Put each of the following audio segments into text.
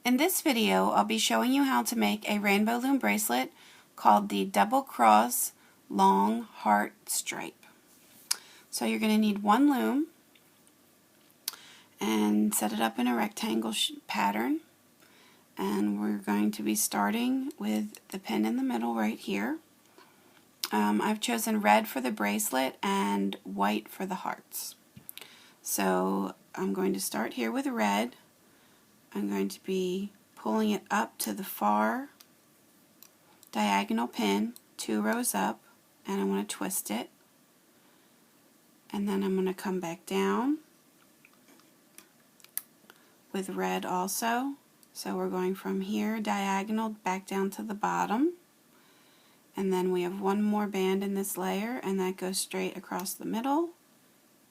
In this video, I'll be showing you how to make a rainbow loom bracelet called the Double Cross Long Heart Stripe. So you're going to need one loom and set it up in a rectangle pattern. And we're going to be starting with the pin in the middle right here. I've chosen red for the bracelet and white for the hearts. So I'm going to start here with red. I'm going to be pulling it up to the far diagonal pin, 2 rows up, and I want to twist it. And then I'm going to come back down with red also. So we're going from here diagonal back down to the bottom. And then we have one more band in this layer, and that goes straight across the middle,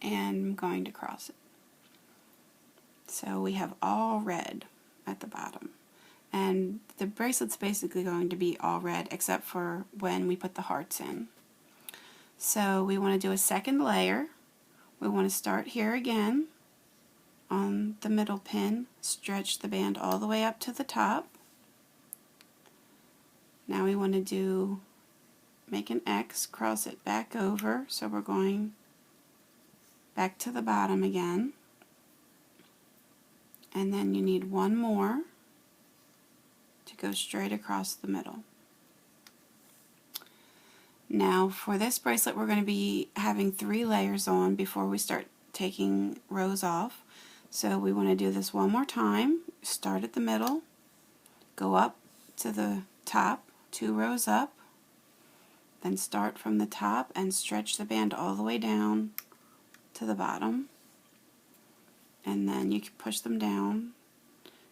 and I'm going to cross it. So we have all red at the bottom. And the bracelet's basically going to be all red except for when we put the hearts in. So we want to do a second layer. We want to start here again on the middle pin, stretch the band all the way up to the top. Now we want to make an X, cross it back over, so we're going back to the bottom again. And then you need one more to go straight across the middle. Now for this bracelet we're going to be having 3 layers on before we start taking rows off. So we want to do this one more time. Start at the middle, go up to the top, 2 rows up, then start from the top and stretch the band all the way down to the bottom. And then you can push them down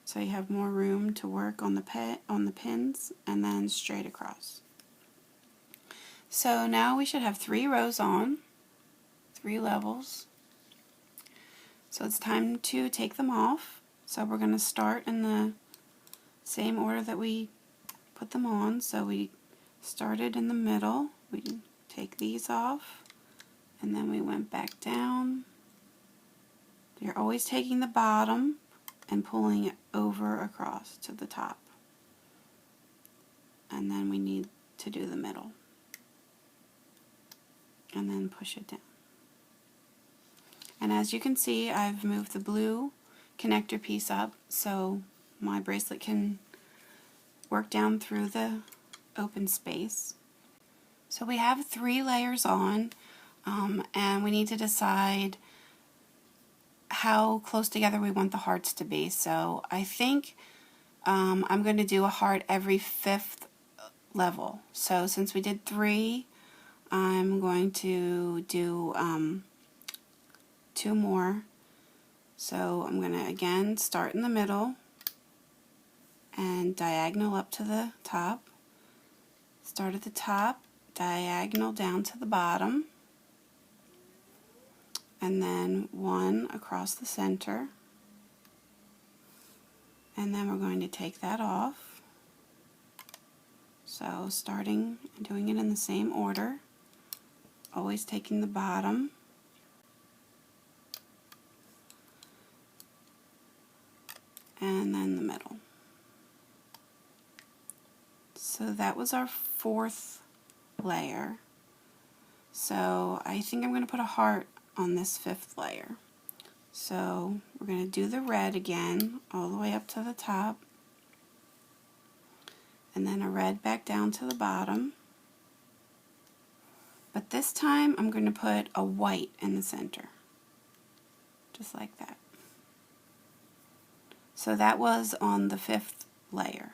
so you have more room to work on the pins, and then straight across. So now we should have 3 rows on, 3 levels. So it's time to take them off. So we're going to start in the same order that we put them on. So we started in the middle, we take these off, and then we went back down. You're always taking the bottom and pulling it over across to the top. And then we need to do the middle. And then push it down. And as you can see, I've moved the blue connector piece up so my bracelet can work down through the open space. So we have 3 layers on, and we need to decide how close together we want the hearts to be. So I think I'm going to do a heart every 5th level. So since we did 3, I'm going to do 2 more. So I'm going to again start in the middle and diagonal up to the top. Start at the top, diagonal down to the bottom, and then 1 across the center. And then we're going to take that off. So starting and doing it in the same order, always taking the bottom, and then the middle. So that was our 4th layer. So I think I'm going to put a heart on this 5th layer. So we're going to do the red again all the way up to the top, and then a red back down to the bottom. But this time I'm going to put a white in the center, just like that. So that was on the 5th layer.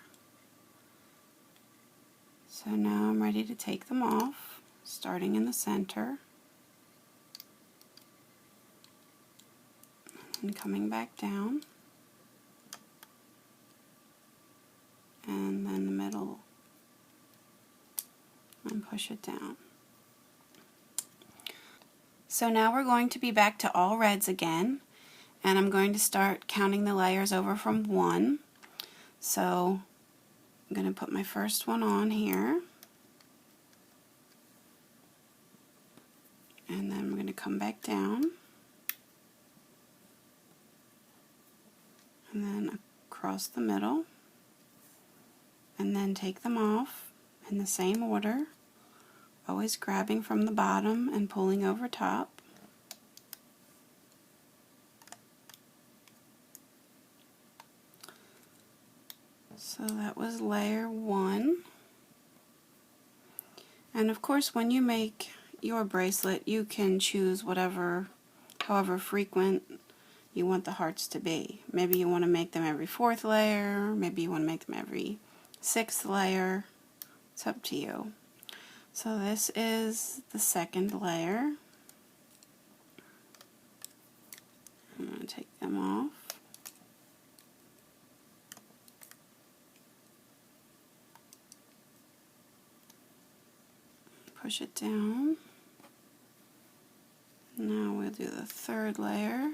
So now I'm ready to take them off, starting in the center and coming back down, and then the middle, and push it down. So now we're going to be back to all reds again, and I'm going to start counting the layers over from 1. So I'm going to put my first one on here, and then I'm going to come back down, and then across the middle, and then take them off in the same order, always grabbing from the bottom and pulling over top. So that was layer 1. And of course, when you make your bracelet, you can choose however frequent you want the hearts to be. Maybe you want to make them every 4th layer, maybe you want to make them every 6th layer. It's up to you. So this is the 2nd layer. I'm going to take them off. Push it down. Now we'll do the 3rd layer.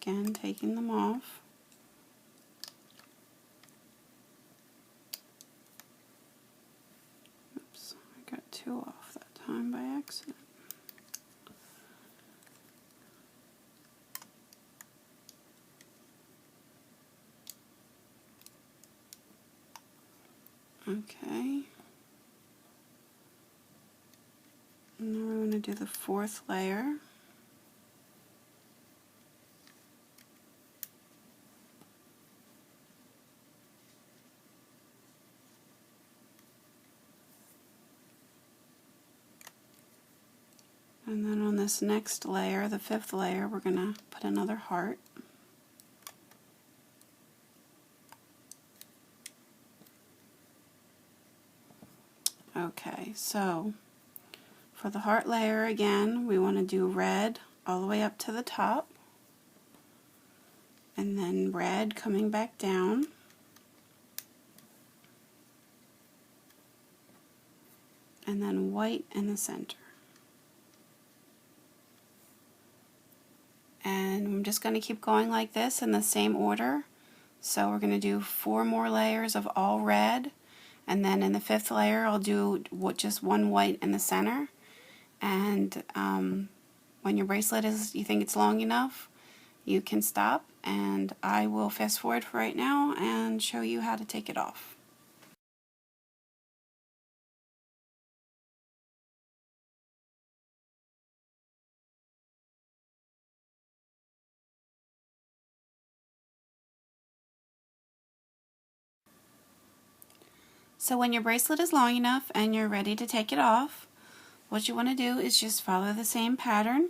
Again, taking them off. Oops, I got 2 off that time by accident. Okay. Now we're going to do the 4th layer. And then on this next layer, the 5th layer, we're going to put another heart. Okay, so for the heart layer again, we want to do red all the way up to the top, and then red coming back down, and then white in the center. And I'm just going to keep going like this in the same order. So we're going to do 4 more layers of all red, and then in the 5th layer I'll do just 1 white in the center. And when your bracelet you think it's long enough, you can stop, and I will fast forward for right now and show you how to take it off. So when your bracelet is long enough and you're ready to take it off, what you want to do is just follow the same pattern.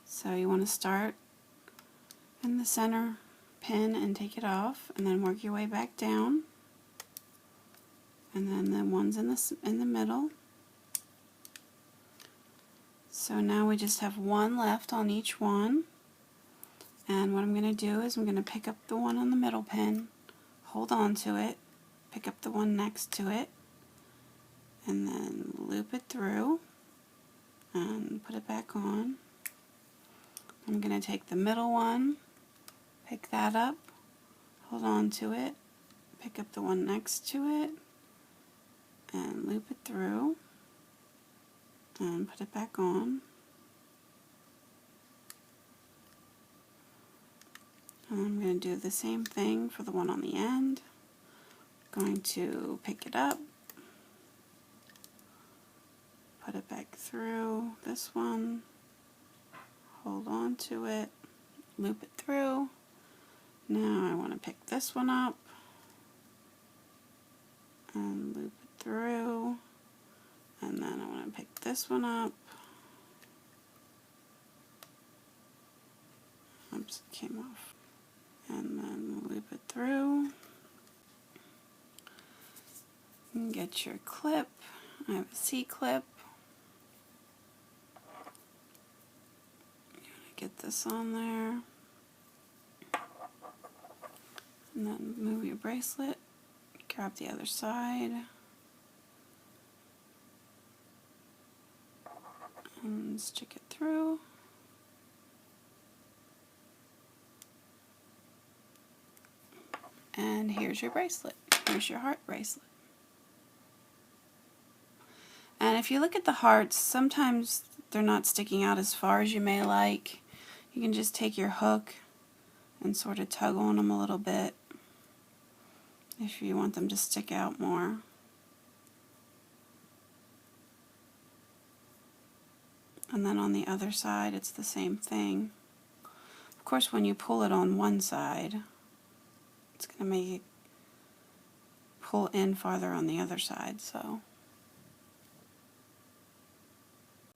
So you want to start in the center pin and take it off, and then work your way back down, and then the ones in the middle. So now we just have 1 left on each one, and what I'm going to do is I'm going to pick up the one on the middle pin, hold on to it, pick up the one next to it, and then loop it through and put it back on. I'm going to take the middle one, pick that up, hold on to it, pick up the one next to it, and loop it through and put it back on. And I'm going to do the same thing for the one on the end. Going to pick it up, put it back through this one, hold on to it, loop it through. Now I want to pick this one up and loop it through, and then I want to pick this one up. Oops, it came off. And then loop it through. And get your clip. I have a C-clip. Get this on there. And then move your bracelet. Grab the other side. And stick it through. And here's your bracelet. Here's your heart bracelet. And if you look at the hearts, sometimes they're not sticking out as far as you may like. You can just take your hook and sort of tug on them a little bit if you want them to stick out more. And then on the other side it's the same thing. Of course, when you pull it on one side, it's going to make it pull in farther on the other side. So